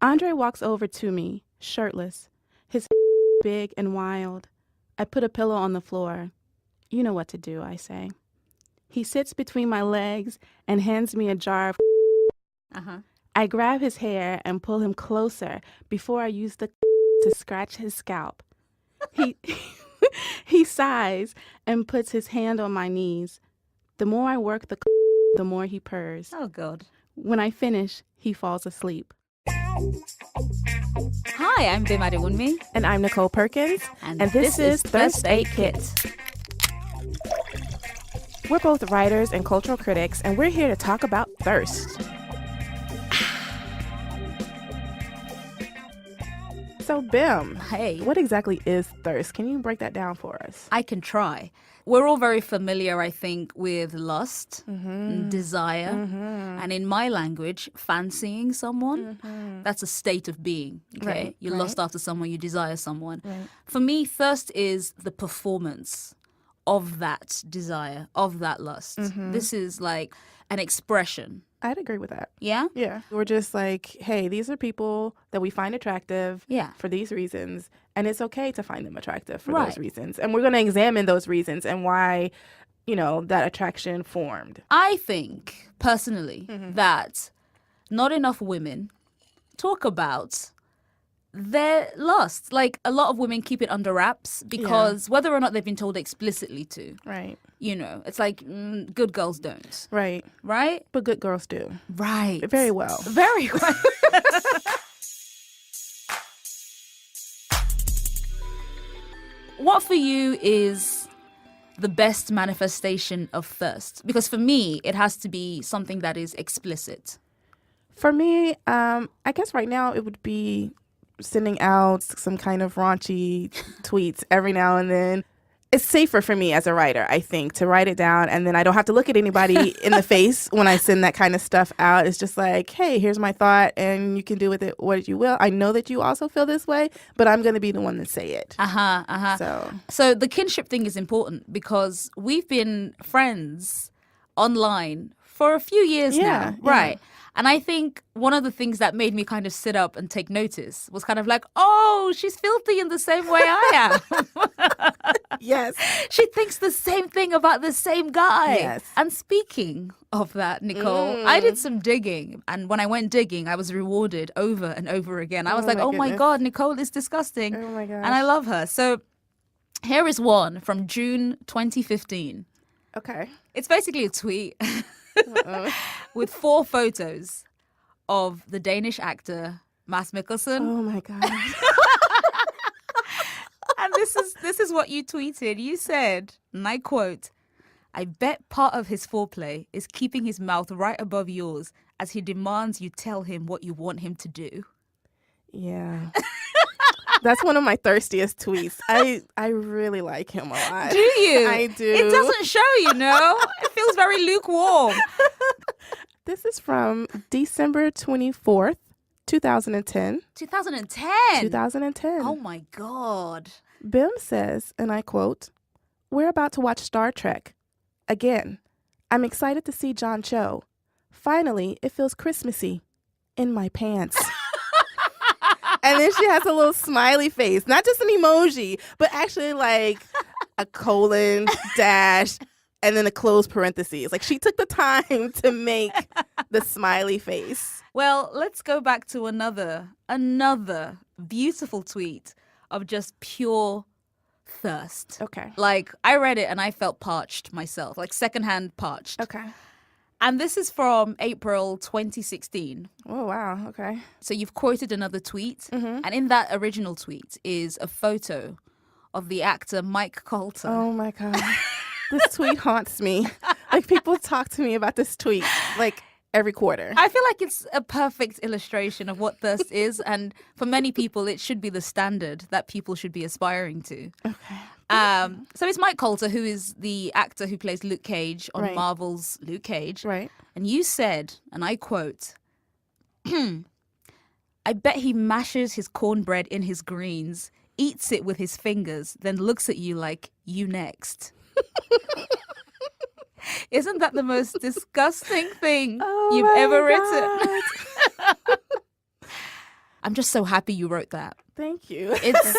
Andre walks over to me, shirtless, his big and wild. I put a pillow on the floor. You know what to do, I say. He sits between my legs and hands me a jar of I grab his hair and pull him closer before I use the to scratch his scalp. He he sighs and puts his hand on my knees. The more I work the more he purrs. Oh, God. When I finish, he falls asleep. Hi, I'm Bim and Adewunmi. And I'm Nicole Perkins. And this is Thirst Aid Kit. We're both writers and cultural critics, and we're here to talk about thirst. So, Bim, Hey. what exactly is thirst? Can you break that down for us? I can try. We're all very familiar, I think, with lust, desire, and in my language, fancying someone. That's a state of being, okay? Right, You right. lust after someone, you desire someone. Right. For me, thirst is the performance of that desire, of that lust. This is like an expression. I'd agree with that. Yeah? Yeah. We're just like, hey, these are people that we find attractive Yeah. for these reasons. And it's okay to find them attractive for Right. those reasons. And we're going to examine those reasons and why, that attraction formed. I think, personally, that not enough women talk about their lust. Like, a lot of women keep it under wraps because whether or not they've been told explicitly to, Right. it's like good girls don't. Right. Right? But good girls do. Right. Very well. Very well. What for you is the best manifestation of thirst? Because for me, it has to be something that is explicit. For me, I guess right now it would be sending out some kind of raunchy tweets every now and then. It's safer for me as a writer, I think, to write it down, and then I don't have to look at anybody in the face when I send that kind of stuff out. It's just like, hey, here's my thought, and you can do with it what you will. I know that you also feel this way, but I'm going to be the one to say it. So the kinship thing is important because we've been friends online for a few years now. Right. And I think one of the things that made me kind of sit up and take notice was kind of like, oh, she's filthy in the same way I am. Yes. She thinks the same thing about the same guy. Yes. And speaking of that, Nicole, I did some digging. And when I went digging, I was rewarded over and over again. I was like, my oh my goodness. God, Nicole is disgusting. Oh my gosh. And I love her. So here is one from June 2015. Okay. It's basically a tweet with 4 photos of the Danish actor Mads Mikkelsen. Oh my God. And this is what you tweeted. You said, and I quote, "I bet part of his foreplay is keeping his mouth right above yours as he demands you tell him what you want him to do." Yeah. That's one of my thirstiest tweets. I really like him a lot. Do you? I do. It doesn't show, It feels very lukewarm. This is from December 24th, 2010. 2010. 2010. Oh my God. Bim says, and I quote, "We're about to watch Star Trek. Again, I'm excited to see John Cho. Finally, it feels Christmassy in my pants." And then she has a little smiley face, not just an emoji, but actually like a colon, dash, and then a closed parentheses. Like she took the time to make the smiley face. Well, let's go back to another beautiful tweet of just pure thirst. Okay. Like, I read it and I felt parched myself, like secondhand parched. Okay. And this is from April 2016. Oh, wow. Okay. So you've quoted another tweet. And in that original tweet is a photo of the actor Mike Colter. Oh, my God. This tweet haunts me. Like, people talk to me about this tweet, like, every quarter. I feel like it's a perfect illustration of what thirst is. And for many people, it should be the standard that people should be aspiring to. Okay. So it's Mike Colter, who is the actor who plays Luke Cage on Right. Marvel's Luke Cage. Right. And you said, and I quote, "I bet he mashes his cornbread in his greens, eats it with his fingers, then looks at you like, you next." Isn't that the most disgusting thing you've ever written? I'm just so happy you wrote that. Thank you. It's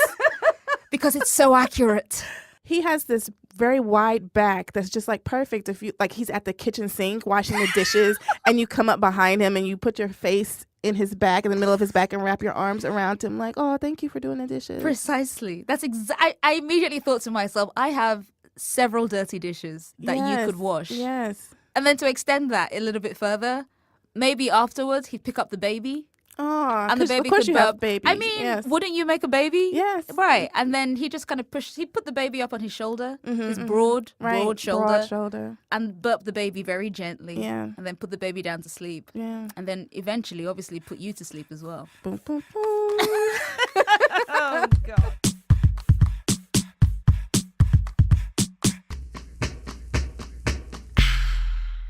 because it's so accurate. He has this very wide back that's just like perfect if you like he's at the kitchen sink washing the dishes and you come up behind him and you put your face in his back, in the middle of his back, and wrap your arms around him like, oh, thank you for doing the dishes. Precisely. That's I immediately thought to myself, I have several dirty dishes that you could wash. Yes. And then to extend that a little bit further, maybe afterwards he'd pick up the baby. Oh, and the baby of course could you burp. have babies. I mean, wouldn't you make a baby? Yes. Right. And then he just kind of he'd put the baby up on his shoulder, his broad shoulder. And burp the baby very gently. Yeah. And then put the baby down to sleep. Yeah. And then eventually, obviously, put you to sleep as well. Boom, boom, boom. Oh, God.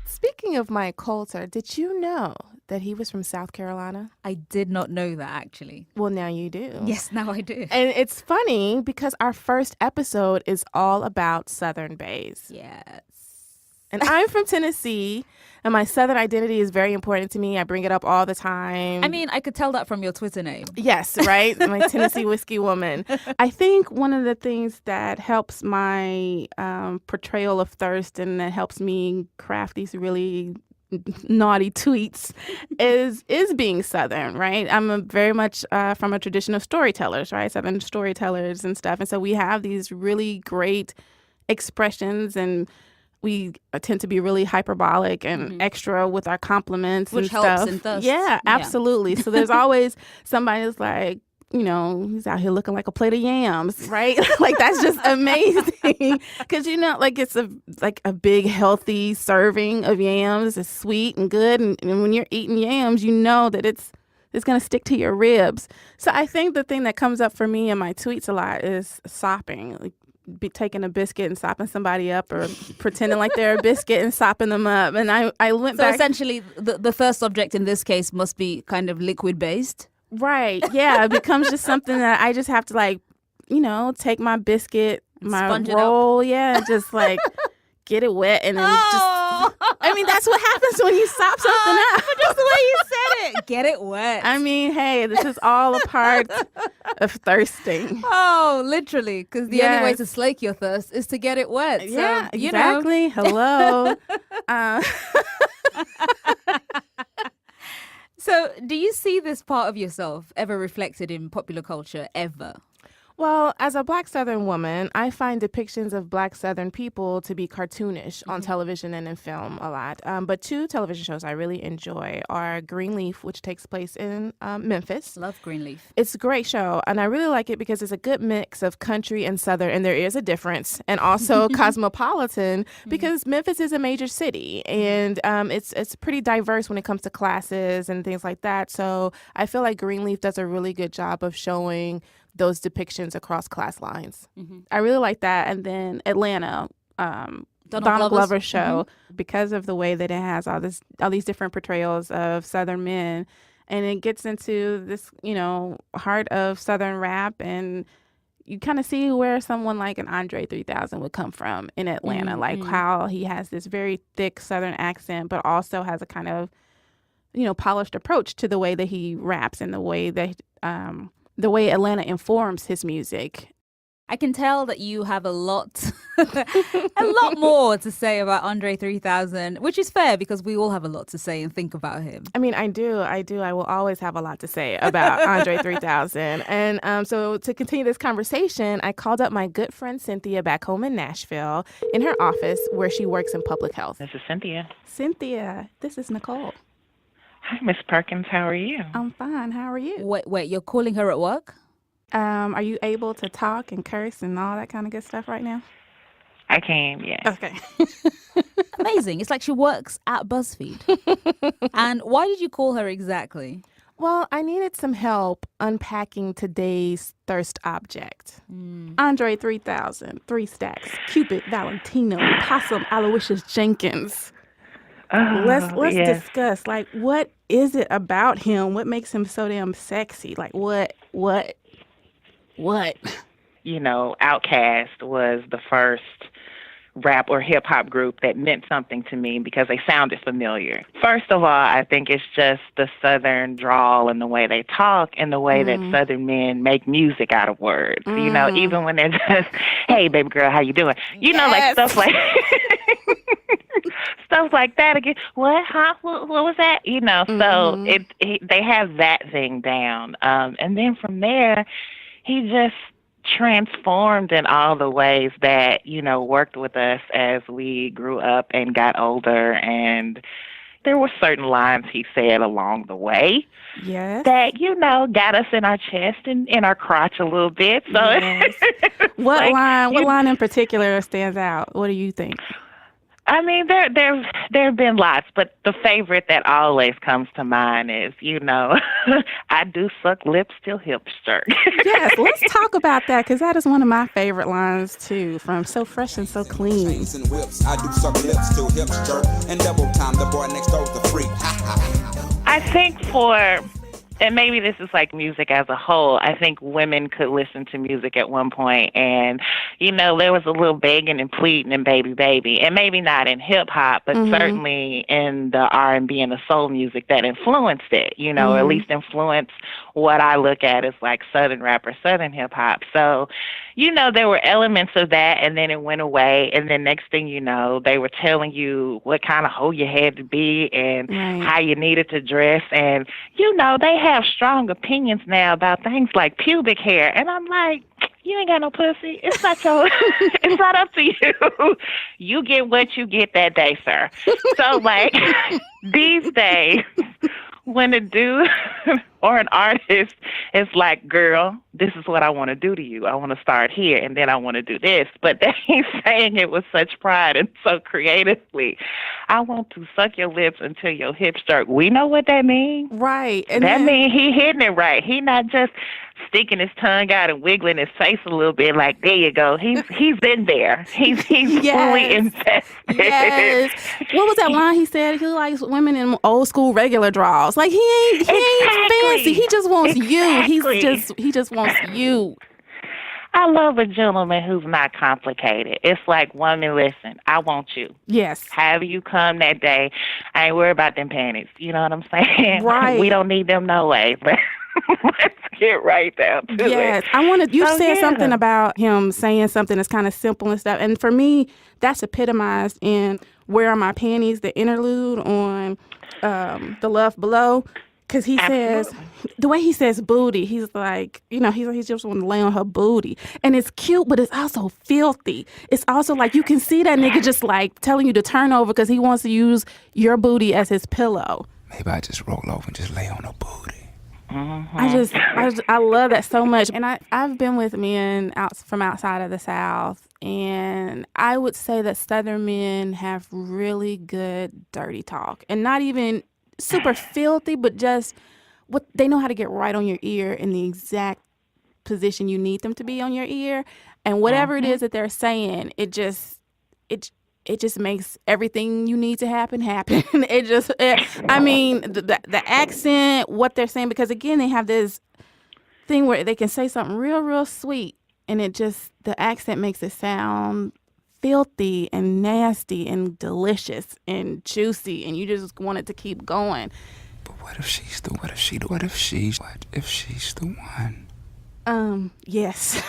Speaking of Mike Coulter, did you know that he was from South Carolina? I did not know that, actually. Well, now you do. Yes, now I do. And it's funny because our first episode is all about Southern Baes. Yes. And I'm from Tennessee, and my Southern identity is very important to me. I bring it up all the time. I mean, I could tell that from your Twitter name. Yes, right? My Tennessee whiskey woman. I think one of the things that helps my portrayal of thirst and that helps me craft these really naughty tweets is being Southern, right? I'm very much from a tradition of storytellers, right? Southern storytellers and stuff. And so we have these really great expressions, and we tend to be really hyperbolic and extra with our compliments which and helps stuff. and thus. Yeah, absolutely. So there's always somebody that's like, you know, he's out here looking like a plate of yams, right? Like, that's just amazing. Because, you know, like, it's a big, healthy serving of yams. It's sweet and good. And when you're eating yams, you know that it's going to stick to your ribs. So I think the thing that comes up for me in my tweets a lot is sopping. Like, be taking a biscuit and sopping somebody up, or pretending like they're a biscuit and sopping them up. And I went back. So essentially, the first object in this case must be kind of liquid based. Right. Yeah. It becomes just something that I just have to, like, you know, take my biscuit, my sponge roll. Yeah. Just like get it wet and then just. I mean, that's what happens when you sop something up. Just the way you said it. Get it wet. I mean, hey, this is all a part of thirsting. Oh, literally. Because the only way to slake your thirst is to get it wet. So, yeah, You exactly. know. Hello. So do you see this part of yourself ever reflected in popular culture ever? Well, as a Black Southern woman, I find depictions of Black Southern people to be cartoonish on television and in film a lot. But two television shows I really enjoy are Greenleaf, which takes place in Memphis. Love Greenleaf. It's a great show, and I really like it because it's a good mix of country and Southern, and there is a difference, and also cosmopolitan, because Memphis is a major city, and it's pretty diverse when it comes to classes and things like that. So I feel like Greenleaf does a really good job of showing those depictions across class lines. I really like that. And then Atlanta, Donald Glover's show, because of the way that it has all these different portrayals of Southern men, and it gets into this, you know, heart of Southern rap, and you kind of see where someone like an Andre 3000 would come from in Atlanta, like how he has this very thick Southern accent, but also has a kind of, you know, polished approach to the way that he raps and the way that the way Atlanta informs his music. I can tell that you have a lot more to say about Andre 3000, which is fair because we all have a lot to say and think about him. I mean, I do. I will always have a lot to say about Andre 3000. And so to continue this conversation, I called up my good friend Cynthia back home in Nashville in her office where she works in public health. This is Cynthia. Cynthia, this is Nichole. Hi, Miss Perkins. How are you? I'm fine. How are you? Wait, you're calling her at work? Are you able to talk and curse and all that kind of good stuff right now? I can, yes. Okay. Amazing. It's like she works at BuzzFeed. And why did you call her exactly? Well, I needed some help unpacking today's thirst object. Andre 3000, 3 Stacks, Cupid, Valentino, Possum, Aloysius Jenkins. Let's discuss, like, what is it about him? What makes him so damn sexy? Like, what? You know, Outkast was the first rap or hip hop group that meant something to me because they sounded familiar. First of all, I think it's just the Southern drawl and the way they talk and the way that Southern men make music out of words. You know, even when they're just, hey, baby girl, how you doing? You know, like stuff like stuff like that. Again, what? Huh? What was that? You know, so they have that thing down. And then from there, he just transformed in all the ways that, you know, worked with us as we grew up and got older. And there were certain lines he said along the way that, you know, got us in our chest and in our crotch a little bit. So what line in particular stands out? What do you think? I mean, there have been lots, but the favorite that always comes to mind is, you know, I do suck lips till hips jerk. Yes, let's talk about that, because that is one of my favorite lines, too, from So Fresh and So Clean. I do suck lips till hips jerk, and double time the boy next door the freak. I think and maybe this is like music as a whole, I think women could listen to music at one point and, you know, there was a little begging and pleading and baby, baby. And maybe not in hip-hop, but certainly in the R&B and the soul music that influenced it, you know, or at least influenced what I look at as like Southern rap or Southern hip-hop. So, you know, there were elements of that, and then it went away. And then next thing you know, they were telling you what kind of hoe you had to be and how you needed to dress. And, you know, they have strong opinions now about things like pubic hair. And I'm like, you ain't got no pussy. It's not it's not up to you. You get what you get that day, sir. So, like, these days, when a dude or an artist is like, girl, this is what I want to do to you. I want to start here, and then I want to do this. But he's saying it with such pride and so creatively. I want to suck your lips until your hips jerk. We know what that means. Right. And that means he hitting it right. He not just sticking his tongue out and wiggling his face a little bit like, there you go. He's in there. He's fully invested. Yes. What was that line he said? He likes women in old school regular draws. Like he ain't fancy. He just wants you. He just wants you. I love a gentleman who's not complicated. It's like, woman, listen, I want you. Yes. However you come that day, I ain't worried about them panties. You know what I'm saying? Right. We don't need them no way. But let's get right down to it. Yes. You said something about him saying something that's kind of simple and stuff. And for me, that's epitomized in Where Are My Panties, the interlude on The Love Below. Because he says, the way he says booty, he's like, you know, he's just want to lay on her booty. And it's cute, but it's also filthy. It's also like you can see that nigga just like telling you to turn over because he wants to use your booty as his pillow. Maybe I just roll over and just lay on her booty. I love that so much. And I've been with men from outside of the South, and I would say that Southern men have really good dirty talk. And not even super filthy, but just what they know how to get right on your ear in the exact position you need them to be on your ear, and whatever it is that they're saying, it just makes everything you need to happen. I mean, the accent, what they're saying, because again, they have this thing where they can say something real, real sweet, and the accent makes it sound filthy and nasty and delicious and juicy, and you just want it to keep going. But what if she's the one? Yes.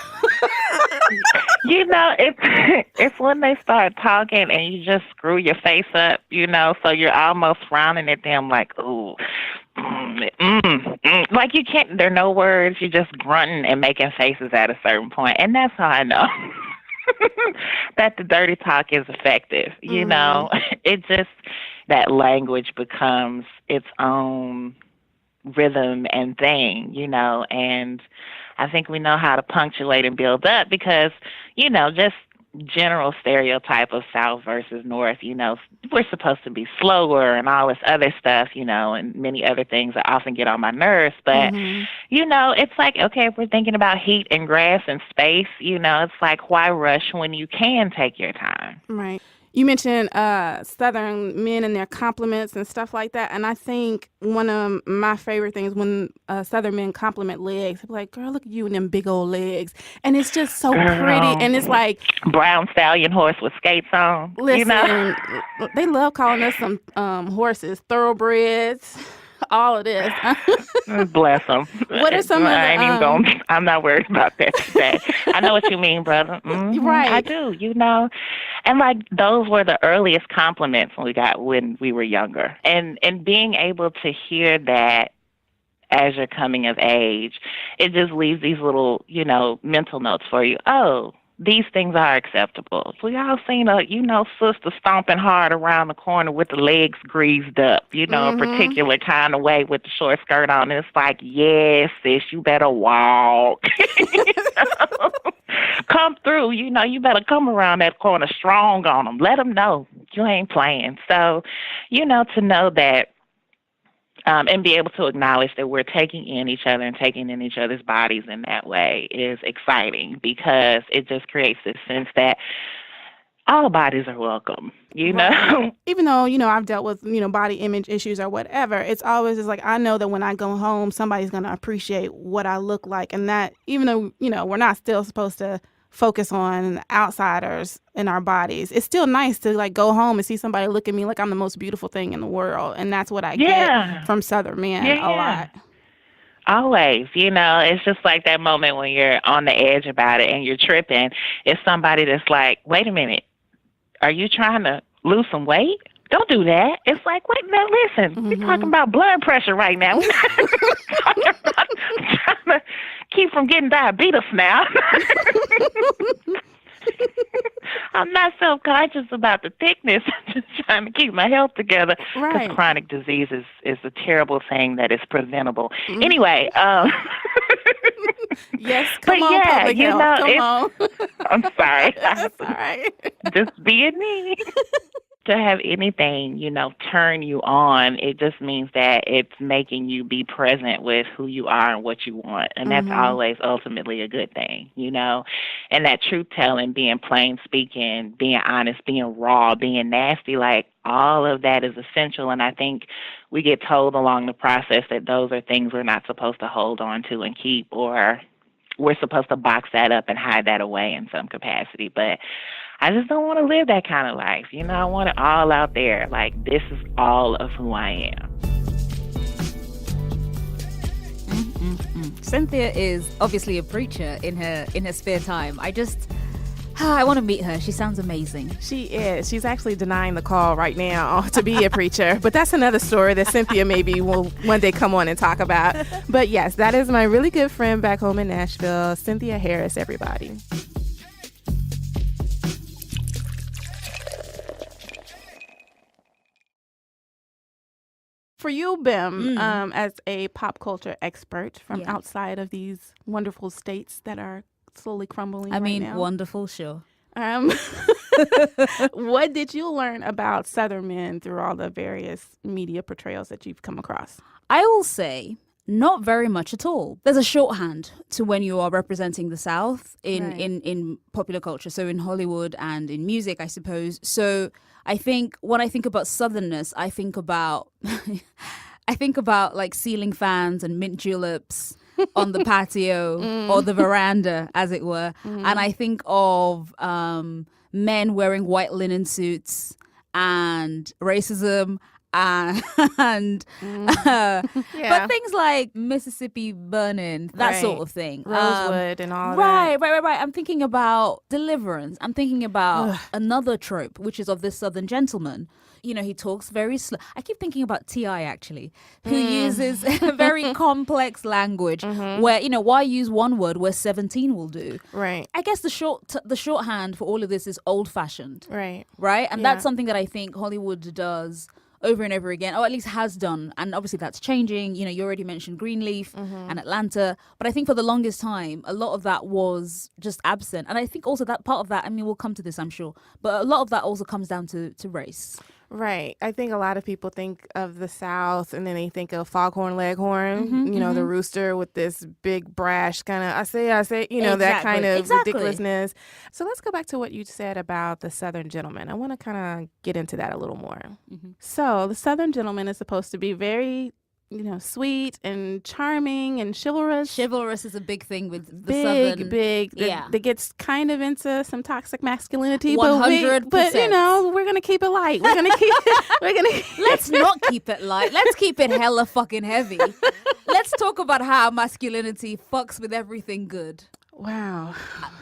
You know, it's when they start talking and you just screw your face up, you know, so you're almost frowning at them like, ooh, like you can't, there are no words, you're just grunting and making faces at a certain point. And that's how I know that the dirty talk is effective. You know, it just, that language becomes its own rhythm and thing, you know, and I think we know how to punctuate and build up because, you know, just general stereotype of South versus North, you know, we're supposed to be slower and all this other stuff, you know, and many other things that often get on my nerves. But, you know, it's like, okay, if we're thinking about heat and grass and space, you know, it's like, why rush when you can take your time? Right. You mentioned Southern men and their compliments and stuff like that. And I think one of my favorite things when Southern men compliment legs, they're like, girl, look at you and them big old legs. And it's just so pretty. And it's like... brown stallion horse with skates on. Listen, you know? They love calling us some horses, thoroughbreds, all of this. Bless them. What are some of the... I'm not worried about that today. I know what you mean, brother. Mm-hmm, right. I do, you know. And like those were the earliest compliments we got when we were younger. And being able to hear that as you're coming of age, it just leaves these little, you know, mental notes for you. Oh, these things are acceptable. We all seen a, you know, sister stomping hard around the corner with the legs greased up, you know, a particular kind of way with the short skirt on. And it's like, yes, sis, you better walk. Come through, you know, you better come around that corner strong on them. Let them know you ain't playing. So, you know, to know that, and be able to acknowledge that we're taking in each other and taking in each other's bodies in that way is exciting, because it just creates this sense that all bodies are welcome, you know? Right. Even though, you know, I've dealt with, you know, body image issues or whatever, it's always just like, I know that when I go home, somebody's going to appreciate what I look like. And that, even though, you know, we're not still supposed to focus on outsiders in our bodies, it's still nice to like go home and see somebody look at me like I'm the most beautiful thing in the world. And that's what I get from Southern men a lot. Always, you know, it's just like that moment when you're on the edge about it and you're tripping. It's somebody that's like, wait a minute, are you trying to lose some weight? Don't do that. It's like, wait, now listen, we're talking about blood pressure right now. We're not talking about trying to keep from getting diabetes now. I'm not self-conscious about the thickness. I'm just trying to keep my health together. Because chronic disease is a terrible thing that is preventable. Anyway. Yes, come on, public health. Come on. I'm sorry. That's all right. Just being me. To have anything, you know, turn you on, it just means that it's making you be present with who you are and what you want. And that's always ultimately a good thing, you know. And that truth telling, being plain speaking, being honest, being raw, being nasty, like all of that is essential. And I think we get told along the process that those are things we're not supposed to hold on to and keep, or we're supposed to box that up and hide that away in some capacity. But I just don't want to live that kind of life. You know, I want it all out there. Like, this is all of who I am. Cynthia is obviously a preacher in her spare time. I want to meet her. She sounds amazing. She is. She's actually denying the call right now to be a preacher. But that's another story that Cynthia maybe will one day come on and talk about. But yes, that is my really good friend back home in Nashville, Cynthia Harris, everybody. For you, Bim, as a pop culture expert from outside of these wonderful states that are slowly crumbling right now. Wonderful, sure. What did you learn about Southern men through all the various media portrayals that you've come across? I will say not very much at all. There's a shorthand to when you are representing the South in popular culture. So in Hollywood and in music, I suppose. So I think when I think about Southernness, I think about like ceiling fans and mint juleps on the patio or the veranda, as it were. And I think of men wearing white linen suits and racism but things like Mississippi burning, that sort of thing. Rosewood and all that. Right. I'm thinking about Deliverance. I'm thinking about another trope, which is of this Southern gentleman. You know, he talks very slow. I keep thinking about T.I. actually, who uses very complex language where, you know, why use one word where 17 will do? Right. I guess the shorthand for all of this is old fashioned. Right. And that's something that I think Hollywood does over and over again, or at least has done. And obviously that's changing. You know, you already mentioned Greenleaf and Atlanta. But I think for the longest time, a lot of that was just absent. And I think also that part of that, I mean, we'll come to this, I'm sure. But a lot of that also comes down to race. Right. I think a lot of people think of the South and then they think of Foghorn Leghorn, the rooster with this big brash kind of, I say, that kind of ridiculousness. So let's go back to what you said about the Southern gentleman. I want to kind of get into that a little more. So the Southern gentleman is supposed to be very sweet and charming and chivalrous. Chivalrous is a big thing with the Southern. That gets kind of into some toxic masculinity. 100%. But we're gonna keep it light. We're gonna keep. Let's not keep it light. Let's keep it hella fucking heavy. Let's talk about how masculinity fucks with everything good. Wow.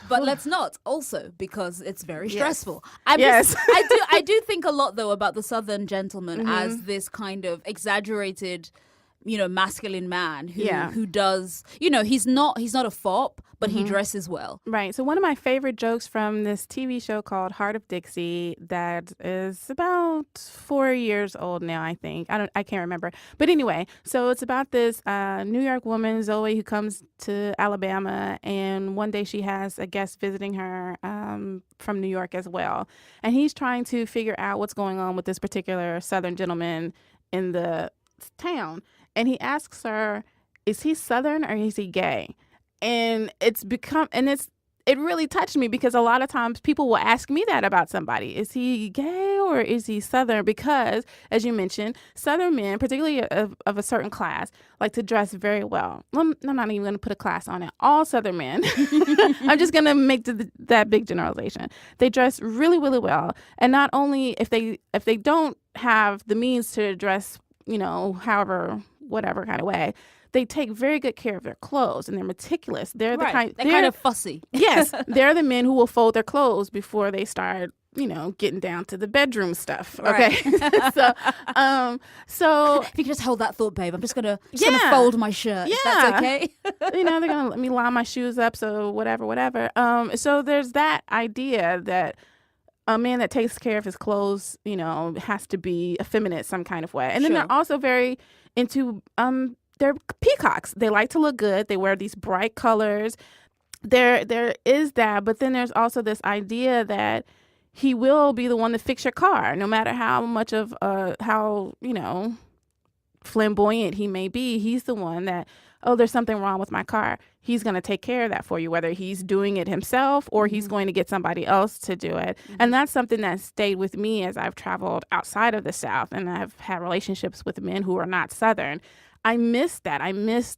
But let's not also, because it's very stressful. Yes. I do think a lot though about the Southern gentleman as this kind of exaggerated, masculine man who does, he's not a fop, but he dresses well. Right. So one of my favorite jokes from this TV show called Heart of Dixie that is about 4 years old now, I think. I can't remember. But anyway, so it's about this New York woman, Zoe, who comes to Alabama, and one day she has a guest visiting her from New York as well. And he's trying to figure out what's going on with this particular Southern gentleman in the town. And he asks her, is he Southern or is he gay? And it really touched me because a lot of times people will ask me that about somebody. Is he gay or is he Southern? Because, as you mentioned, Southern men, particularly of a certain class, like to dress very well. I'm not even going to put a class on it. All Southern men, I'm just going to make that big generalization. They dress really, really well. And not only if they don't have the means to dress, whatever kind of way, they take very good care of their clothes and they're meticulous. They're kind of fussy. Yes, they're the men who will fold their clothes before they start, getting down to the bedroom stuff. Okay, right. so if you could just hold that thought, babe, I'm just gonna fold my shirt. Yeah, that's okay. They're gonna let me line my shoes up. So whatever. So there's that idea that a man that takes care of his clothes, has to be effeminate some kind of way. And then they're also very into they're peacocks. They like to look good. They wear these bright colors. There is that, but then there's also this idea that he will be the one to fix your car, no matter how much of how flamboyant he may be. He's the one that, there's something wrong with my car. He's going to take care of that for you, whether he's doing it himself or he's going to get somebody else to do it. And that's something that stayed with me as I've traveled outside of the South and I've had relationships with men who are not Southern. I miss that. I miss,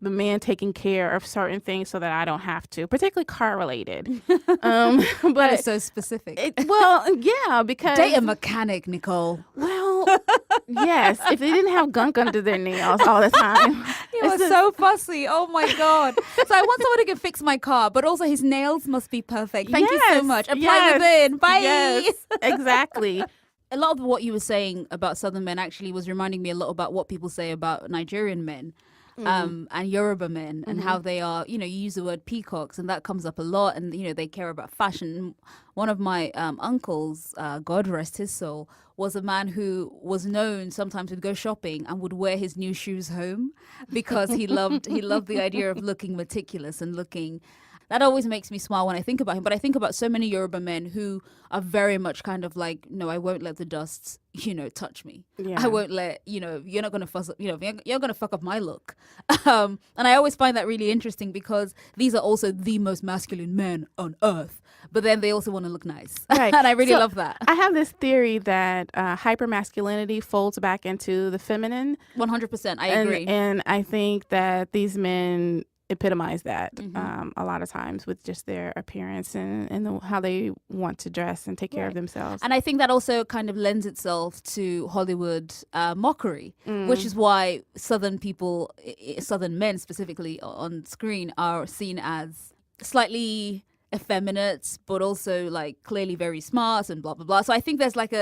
the man taking care of certain things so that I don't have to, particularly car related. But that is so specific. Because date a mechanic, Nichole. Well, yes, if they didn't have gunk under their nails all the time. You are so fussy. Oh my God. So I want someone who can fix my car, but also his nails must be perfect. Thank you so much. Apply within. Bye. Yes, exactly. A lot of what you were saying about Southern men actually was reminding me a lot about what people say about Nigerian men. And Yoruba men and how they are, you use the word peacocks and that comes up a lot and, they care about fashion. One of my uncles, God rest his soul, was a man who was known sometimes would go shopping and would wear his new shoes home because he loved the idea of looking meticulous and looking. That always makes me smile when I think about him. But I think about so many Yoruba men who are very much kind of like, no, I won't let the dust, touch me. Yeah. I won't let, you're not going to fuss up, you're going to fuck up my look. And I always find that really interesting because these are also the most masculine men on earth. But then they also want to look nice. Right. And I really love that. I have this theory that hypermasculinity folds back into the feminine. 100%. I agree. And I think that these men epitomize that a lot of times with just their appearance and how they want to dress and take care of themselves. And I think that also kind of lends itself to Hollywood mockery, which is why Southern men specifically on screen are seen as slightly effeminate, but also like clearly very smart and blah, blah, blah. So I think there's like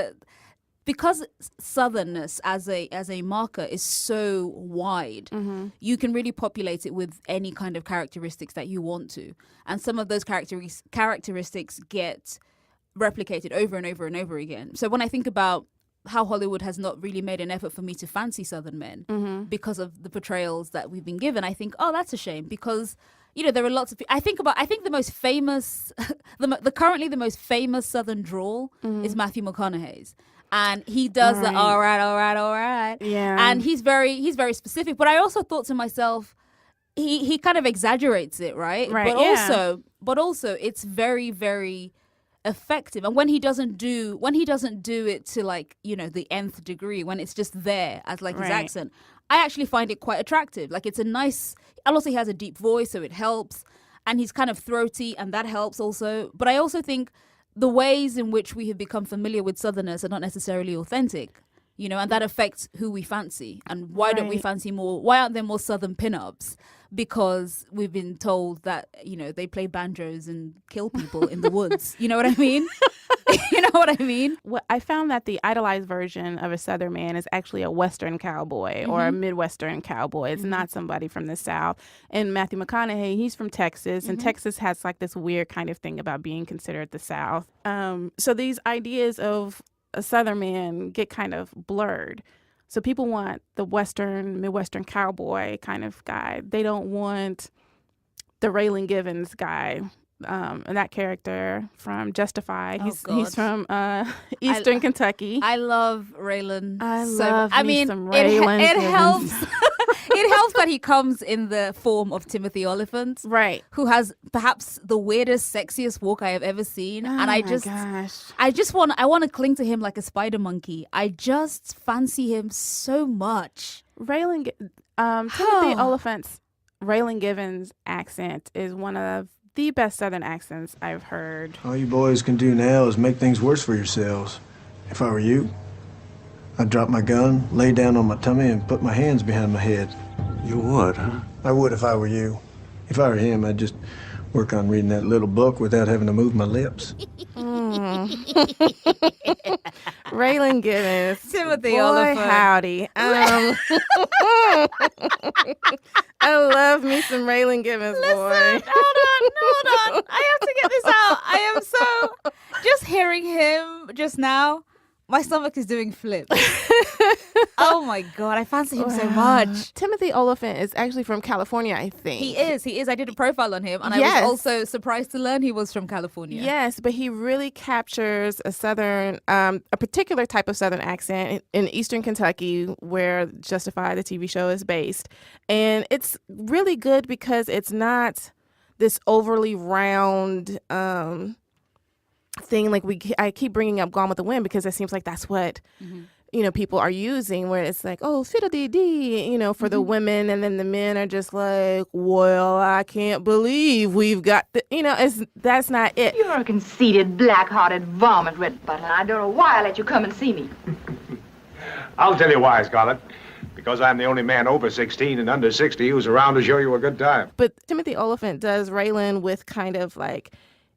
because Southernness as a marker is so wide, you can really populate it with any kind of characteristics that you want to. And some of those characteristics get replicated over and over and over again. So when I think about how Hollywood has not really made an effort for me to fancy Southern men because of the portrayals that we've been given, I think, that's a shame because there are lots of people. I think the most famous, currently the most famous Southern drawl is Matthew McConaughey's. And he does the all right. Yeah. And he's very specific. But I also thought to myself, he kind of exaggerates it, right? Right. But also it's very, very effective. And when he doesn't do it to like, the nth degree, when it's just there as like his accent, I actually find it quite attractive. Like it's a nice, and also he has a deep voice, so it helps. And he's kind of throaty, and that helps also. But I also think the ways in which we have become familiar with Southerners are not necessarily authentic, and that affects who we fancy. And why don't we fancy more? Why aren't there more Southern pinups? Because we've been told that, they play banjos and kill people in the woods. You know what I mean? You know what I mean? Well, I found that the idolized version of a Southern man is actually a Western cowboy or a Midwestern cowboy. It's not somebody from the South. And Matthew McConaughey, he's from Texas, and Texas has like this weird kind of thing about being considered the South. So these ideas of a Southern man get kind of blurred. So people want the Western, Midwestern cowboy kind of guy. They don't want the Raylan Givens guy. And that character from Justified. He's from Eastern Kentucky. I love Raylan. I mean, some Raylan. It helps. It helps that he comes in the form of Timothy Oliphant, right? Who has perhaps the weirdest, sexiest walk I have ever seen. And I want to cling to him like a spider monkey. I just fancy him so much. Timothy Oliphant's Raylan Givens accent is one of the best Southern accents I've heard. All you boys can do now is make things worse for yourselves. If I were you, I'd drop my gun, lay down on my tummy, and put my hands behind my head. You would, huh? I would if I were you. If I were him, I'd just work on reading that little book without having to move my lips. Raylan Givens. Timothy Boy, Oliphant. Howdy. I love me some Raylan Givens, boy. Hold on. I have to get this out. I am so... Just hearing him just now, my stomach is doing flips. Oh my God, I fancy him so much. Timothy Oliphant is actually from California, I think. He is. I did a profile on him, and I was also surprised to learn he was from California. Yes, but he really captures a Southern, a particular type of Southern accent in Eastern Kentucky, where Justified, the TV show, is based. And it's really good because it's not this overly round thing. Like I keep bringing up Gone with the Wind because it seems like that's what people are using, where it's like, oh, fiddle-dee-dee, for the women, and then the men are just like, well, I can't believe we've got that's not it. You're a conceited, black-hearted varmint, Red Button. I don't know why I let you come and see me. I'll tell you why, Scarlett. Because I'm the only man over 16 and under 60 who's around to show you a good time. But Timothy Oliphant does Raylan with kind of like,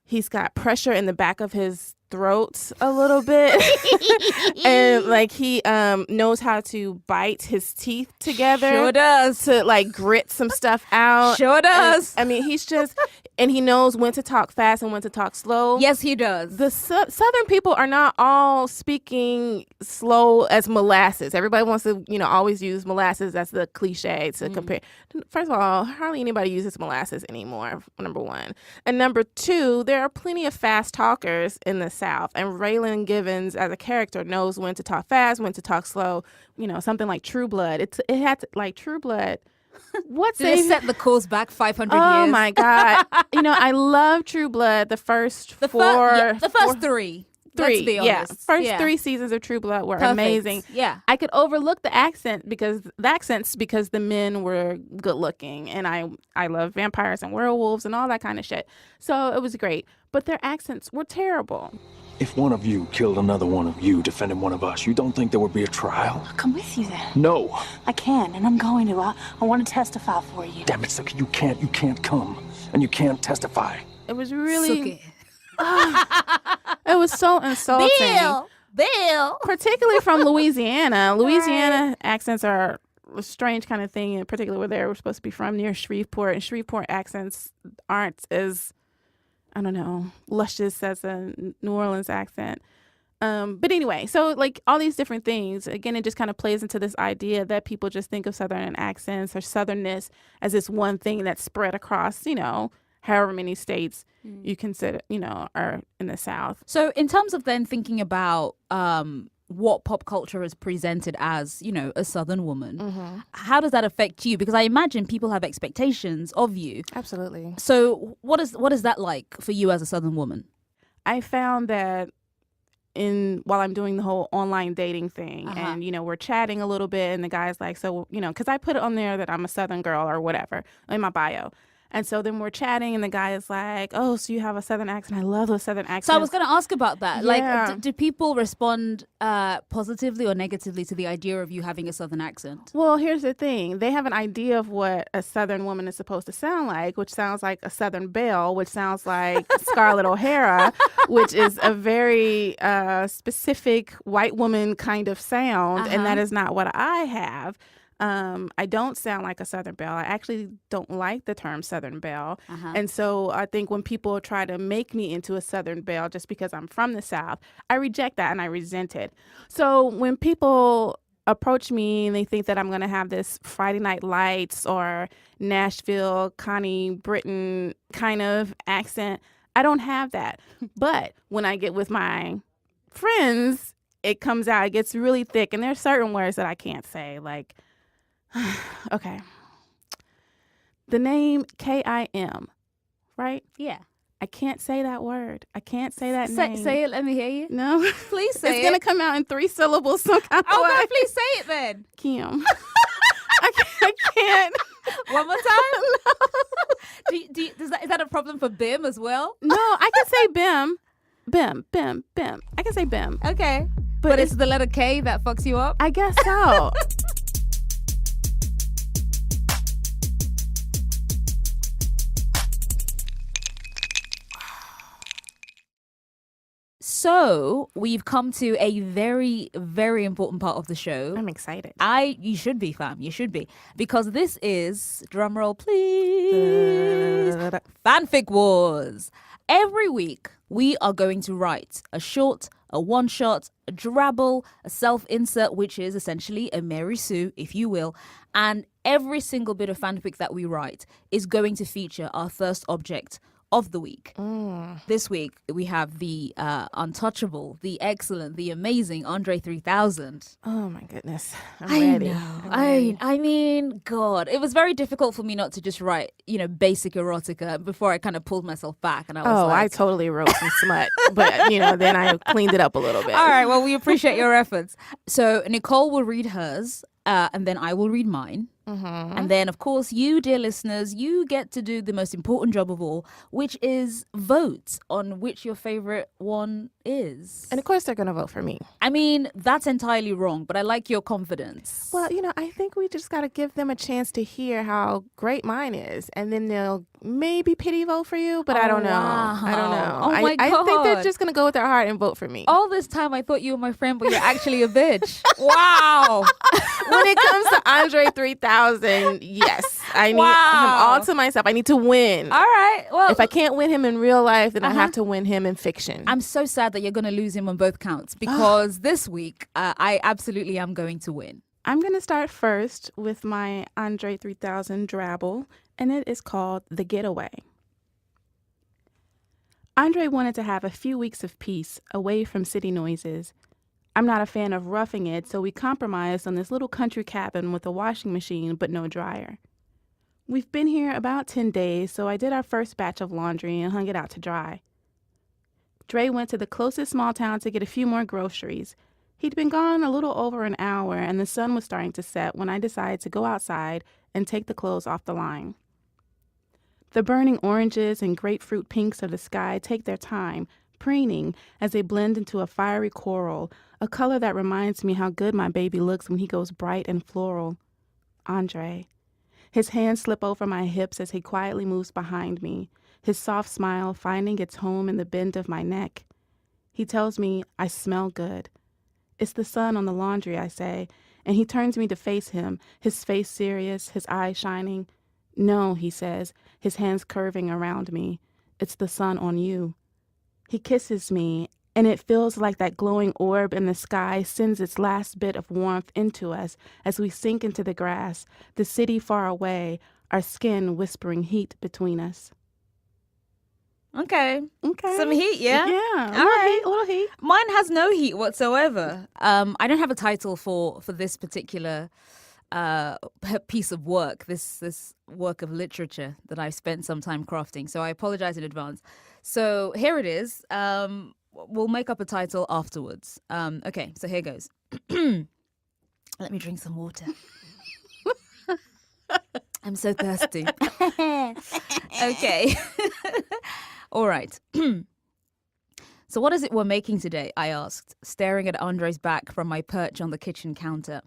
he's got pressure in the back of his throat a little bit. And like he knows how to bite his teeth together. Sure does. To like grit some stuff out. Sure does. And, I mean, he's just, and he knows when to talk fast and when to talk slow. Yes, he does. The Southern people are not all speaking slow as molasses. Everybody wants to, always use molasses. That's the cliche to compare. First of all, hardly anybody uses molasses anymore, number one. And number two, there are plenty of fast talkers in the South. And Raylan Givens, as a character, knows when to talk fast, when to talk slow. Something like True Blood. It had to, like True Blood. What's Did it set the course back 500 years? Oh my God! I love True Blood. The first the first three. Let's be honest. First 3 seasons of True Blood were amazing. Yeah, I could overlook the accents because the men were good looking, and I love vampires and werewolves and all that kind of shit. So it was great, but their accents were terrible. If one of you killed another one of you defending one of us, you don't think there would be a trial? I'll come with you then. No. I can, and I'm going to. I want to testify for you. Damn it, Suki, you can't come, and you can't testify. It was really... Suki. It was so insulting. Bill. Particularly from Louisiana. Louisiana accents are a strange kind of thing, in particular where they were supposed to be from, near Shreveport. And Shreveport accents aren't as, I don't know, luscious as a New Orleans accent. But anyway, so like all these different things, again, it just kind of plays into this idea that people just think of Southern accents or Southernness as this one thing that's spread across, however many states you consider, are in the South. So in terms of then thinking about what pop culture is presented as, a Southern woman. Mm-hmm. How does that affect you? Because I imagine people have expectations of you. Absolutely. So what is that like for you as a Southern woman? I found that while I'm doing the whole online dating thing, and we're chatting a little bit, and the guy's like, so because I put it on there that I'm a Southern girl or whatever in my bio. And so then we're chatting, and the guy is like, oh, so you have a Southern accent. I love those Southern accents. So I was going to ask about that. Yeah. Like, do people respond positively or negatively to the idea of you having a Southern accent? Well, here's the thing. They have an idea of what a Southern woman is supposed to sound like, which sounds like a Southern belle, which sounds like Scarlett O'Hara, which is a very specific white woman kind of sound. And that is not what I have. I don't sound like a Southern belle. I actually don't like the term Southern belle. And so I think when people try to make me into a Southern belle just because I'm from the South, I reject that and I resent it. So when people approach me and they think that I'm going to have this Friday Night Lights or Nashville, Connie Britton kind of accent, I don't have that. But when I get with my friends, it comes out, it gets really thick. And there's certain words that I can't say, like, okay. The name Kim, right? Yeah. I can't say that word. I can't say that name. Say it. Let me hear you. No. Please say It's going to come out in 3 syllables some kind of way. No, please say it then. Kim. I can't. One more time? No. Is that a problem for Bim as well? No, I can say Bim. Bim. I can say Bim. Okay. But it's the letter K that fucks you up? I guess so. So we've come to a very, very important part of the show. I'm excited. You should be, fam. You should be. Because this is, drumroll please, Fanfic Wars. Every week, we are going to write a short, a one-shot, a drabble, a self-insert, which is essentially a Mary Sue, if you will. And every single bit of fanfic that we write is going to feature our first object of the week. This week, we have the untouchable, the excellent, the amazing Andre 3000. Oh my goodness. I ready. know. I'm ready. I mean, God, it was very difficult for me not to just write, basic erotica before I kind of pulled myself back. And I was I totally wrote some smut, but then I cleaned it up a little bit. All right, well, we appreciate your efforts. So Nichole will read hers, and then I will read mine. And then, of course, you, dear listeners, you get to do the most important job of all, which is vote on which your favorite one is. And of course, they're going to vote for me. I mean, that's entirely wrong, but I like your confidence. Well, I think we just got to give them a chance to hear how great mine is. And then they'll maybe pity vote for you, but I don't know. Wow. I don't know. Oh, my God. I think they're just going to go with their heart and vote for me. All this time, I thought you were my friend, but you're actually a bitch. Wow. When it comes to Andre 3000, yes. I need him all to myself. I need to win. All right. Well, if I can't win him in real life, then I have to win him in fiction. I'm so sad that you're going to lose him on both counts because this week, I absolutely am going to win. I'm going to start first with my Andre 3000 drabble, and it is called The Getaway. Andre wanted to have a few weeks of peace away from city noises. I'm not a fan of roughing it, so we compromised on this little country cabin with a washing machine but no dryer. We've been here about 10 days, so I did our first batch of laundry and hung it out to dry. Dre went to the closest small town to get a few more groceries. He'd been gone a little over an hour, and the sun was starting to set when I decided to go outside and take the clothes off the line. The burning oranges and grapefruit pinks of the sky take their time, preening as they blend into a fiery coral, a color that reminds me how good my baby looks when he goes bright and floral. Andre. His hands slip over my hips as he quietly moves behind me, his soft smile finding its home in the bend of my neck. He tells me I smell good. It's the sun on the laundry, I say, and he turns me to face him, his face serious, his eyes shining. No, he says, his hands curving around me. It's the sun on you. He kisses me, and it feels like that glowing orb in the sky sends its last bit of warmth into us as we sink into the grass, the city far away, our skin whispering heat between us. Okay. Okay. Some heat, yeah? Yeah. All right. A little heat. Mine has no heat whatsoever. I don't have a title for this particular piece of work, this work of literature that I've spent some time crafting. So I apologize in advance. So here it is. We'll make up a title afterwards. Okay, so here goes. Let me drink some water. I'm so thirsty. Okay. All right. So what is it we're making today? I asked, staring at Andre's back from my perch on the kitchen counter.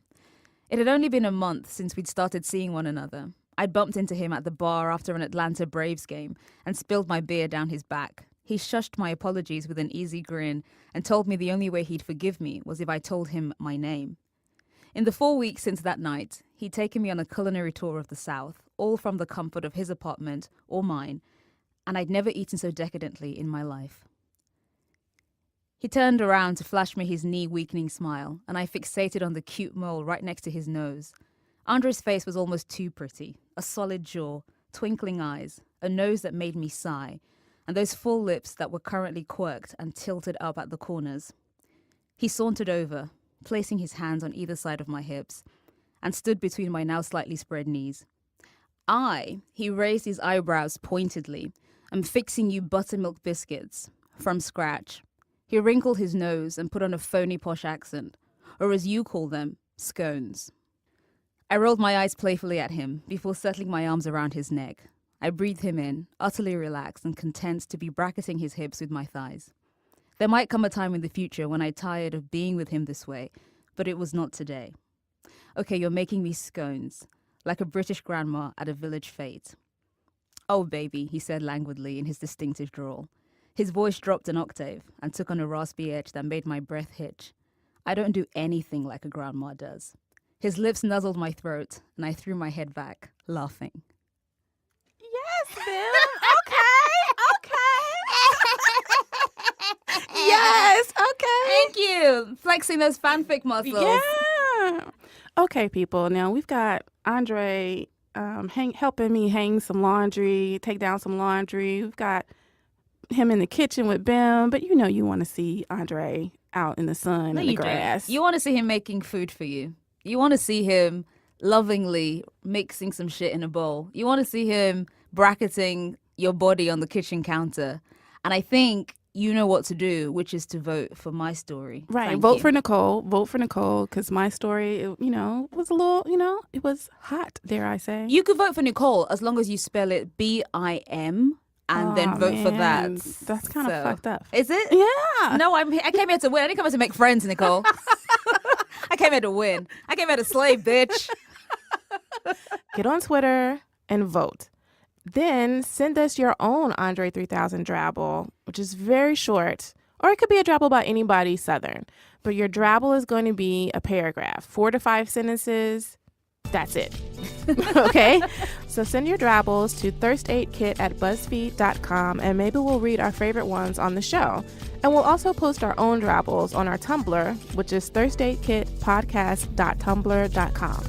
It had only been a month since we'd started seeing one another. I'd bumped into him at the bar after an Atlanta Braves game and spilled my beer down his back. He shushed my apologies with an easy grin and told me the only way he'd forgive me was if I told him my name. In the 4 weeks since that night, he'd taken me on a culinary tour of the South, all from the comfort of his apartment or mine, and I'd never eaten so decadently in my life. He turned around to flash me his knee-weakening smile, and I fixated on the cute mole right next to his nose. Andre's face was almost too pretty, a solid jaw, twinkling eyes, a nose that made me sigh, and those full lips that were currently quirked and tilted up at the corners. He sauntered over, placing his hands on either side of my hips, and stood between my now slightly spread knees. He raised his eyebrows pointedly, am fixing you buttermilk biscuits, from scratch. He wrinkled his nose and put on a phony posh accent, or as you call them, scones. I rolled my eyes playfully at him before settling my arms around his neck. I breathed him in, utterly relaxed and content to be bracketing his hips with my thighs. There might come a time in the future when I tired of being with him this way, but it was not today. Okay, you're making me scones, like a British grandma at a village fete. Oh, baby, he said languidly in his distinctive drawl. His voice dropped an octave and took on a raspy edge that made my breath hitch. I don't do anything like a grandma does. His lips nuzzled my throat, and I threw my head back, laughing. Yes, Bill. Okay. Yes, okay. Thank you. Flexing those fanfic muscles. Yeah. Okay, people. Now we've got Andre helping me hang some laundry, take down some laundry. We've got him in the kitchen with Bim, but you want to see Andre out in the sun and the grass. You want to see him making food for you. You want to see him lovingly mixing some shit in a bowl. You want to see him bracketing your body on the kitchen counter. And I think you know what to do, which is to vote for my story. Right. Vote for Nichole. Vote for Nichole, because my story, was a little, it was hot, dare I say. You could vote for Nichole as long as you spell it BIM and then vote for that. That's kind of fucked up. Is it? Yeah. No, I came here to win. I didn't come here to make friends, Nichole. I came here to win. I came here to slay, bitch. Get on Twitter and vote. Then send us your own Andre 3000 drabble, which is very short, or it could be a drabble by anybody Southern. But your drabble is going to be a paragraph, 4 to 5 sentences. That's it. Okay? So send your drabbles to thirst8kit@buzzfeed.com, and maybe we'll read our favorite ones on the show. And we'll also post our own drabbles on our Tumblr, which is thirst8kitpodcast.tumblr.com.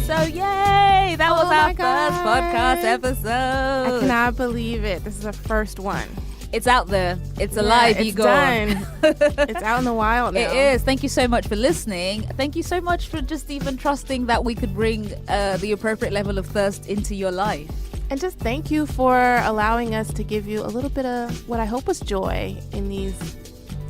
So yay! That was our first podcast episode. I cannot believe it. This is the first one. It's out there. It's alive, it's Igor. Done. It's out in the wild now. It is. Thank you so much for listening. Thank you so much for just even trusting that we could bring the appropriate level of thirst into your life. And just thank you for allowing us to give you a little bit of what I hope was joy in these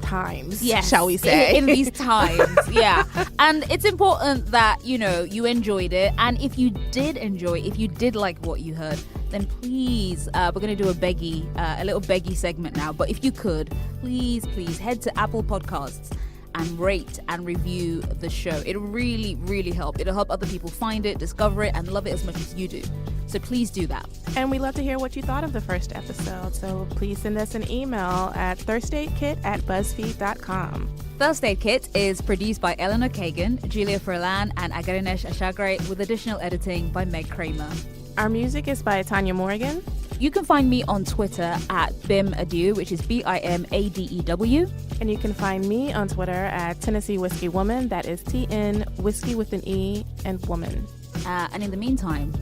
times, shall we say. In these times, yeah. And it's important that, you enjoyed it. And if you did enjoy, if you did like what you heard, then please, we're going to do a little beggy segment now. But if you could, please head to Apple Podcasts and rate and review the show. It'll really, really help. It'll help other people find it, discover it, and love it as much as you do. So please do that. And we'd love to hear what you thought of the first episode. So please send us an email at thirst8kit@buzzfeed.com. First Aid Kit is produced by Eleanor Kagan, Julia Furlan, and Agarinesh Ashagre, with additional editing by Meg Kramer. Our music is by Tanya Morgan. You can find me on Twitter at Bimadew, which is BIMADEW. And you can find me on Twitter at Tennessee Whiskey Woman. That is TN Whiskey with an E and Woman. And in the meantime,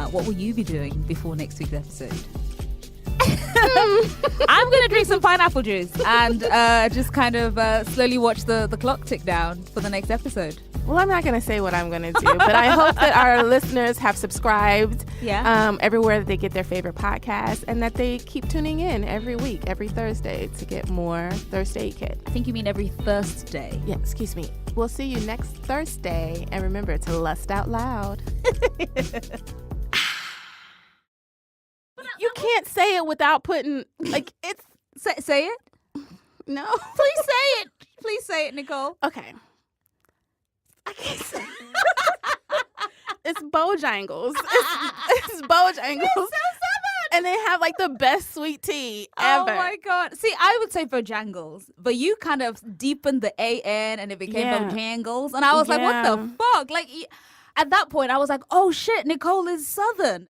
what will you be doing before next week's episode? I'm going to drink some pineapple juice and just kind of slowly watch the clock tick down for the next episode. Well, I'm not going to say what I'm going to do, but I hope that our listeners have subscribed everywhere that they get their favorite podcast, and that they keep tuning in every week, every Thursday, to get more Thursday Aid Kit. I think you mean every Thursday. Yeah, excuse me. We'll see you next Thursday, and remember to lust out loud. You can't say it without putting, like, it's... Say it? No. Please say it. Please say it, Nichole. Okay. I can't say It's Bojangles. It's Bojangles. It's so Southern. And they have like the best sweet tea ever. Oh my God. See, I would say Bojangles, but you kind of deepened the A-N and it became Bojangles. And I was like, what the fuck? Like, at that point, I was like, oh shit, Nichole is Southern.